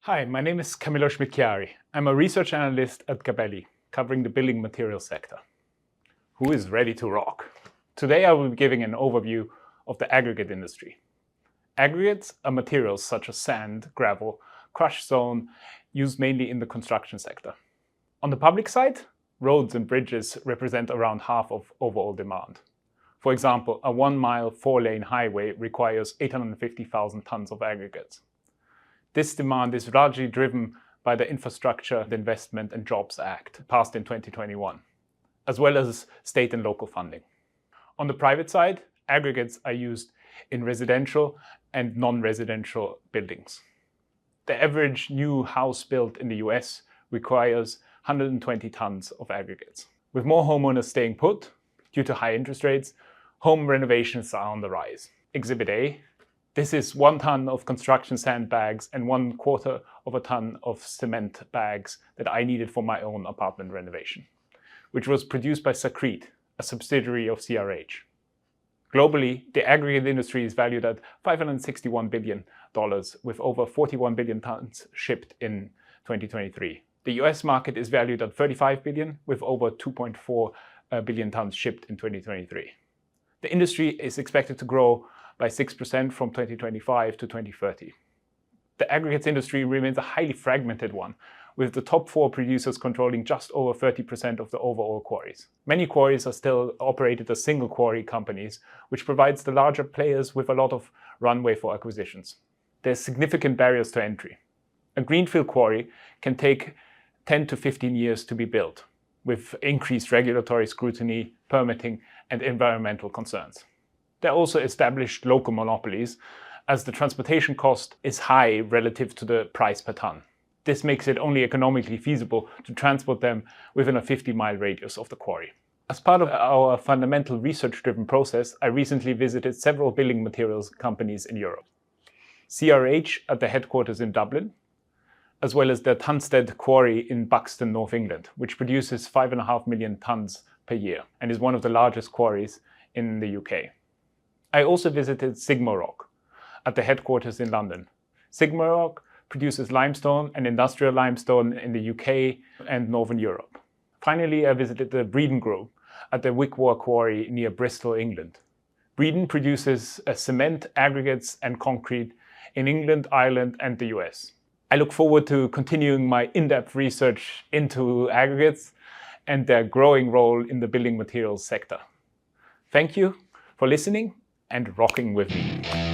Hi, my name is Camillo Schmidt-Chiari. I'm a research analyst at Gabelli, covering the building materials sector. Who is ready to rock? Today I will be giving an overview of the aggregate industry. Aggregates are materials such as sand, gravel, crushed stone, used mainly in the construction sector. On the public side, roads and bridges represent around half of overall demand. For example, a 1-mile, 4-lane highway requires 850,000 tons of aggregates. This demand is largely driven by the Infrastructure Investment and Jobs Act, passed in 2021, as well as state and local funding. On the private side, aggregates are used in residential and non-residential buildings. The average new house built in the US requires 120 tons of aggregates. With more homeowners staying put due to high interest rates, home renovations are on the rise. Exhibit A. This is 1 ton of construction sand bags and 1/4 of a ton of cement bags that I needed for my own apartment renovation, which was produced by Sacrete, a subsidiary of CRH. Globally, the aggregate industry is valued at $561 billion, with over 41 billion tons shipped in 2023. The US market is valued at $35 billion, with over 2.4 billion tons shipped in 2023. The industry is expected to grow by 6% from 2025 to 2030. The aggregates industry remains a highly fragmented one, with the top 4 producers controlling just over 30% of the overall quarries. Many quarries are still operated as single quarry companies, which provides the larger players with a lot of runway for acquisitions. There's significant barriers to entry. A greenfield quarry can take 10 to 15 years to be built, with increased regulatory scrutiny, permitting, and environmental concerns. There are also established local monopolies, as the transportation cost is high relative to the price per ton. This makes it only economically feasible to transport them within a 50-mile radius of the quarry. As part of our fundamental research-driven process, I recently visited several building materials companies in Europe. CRH at the headquarters in Dublin, as well as the Tunstead Quarry in Buxton, North England, which produces 5.5 million tons per year and is one of the largest quarries in the UK. I also visited SigmaRock at the headquarters in London. SigmaRock produces limestone and industrial limestone in the UK and Northern Europe. Finally, I visited the Breedon Group at the Wickwar Quarry near Bristol, England. Breedon produces cement, aggregates and concrete in England, Ireland and the US. I look forward to continuing my in-depth research into aggregates and their growing role in the building materials sector. Thank you for listening and rocking with me.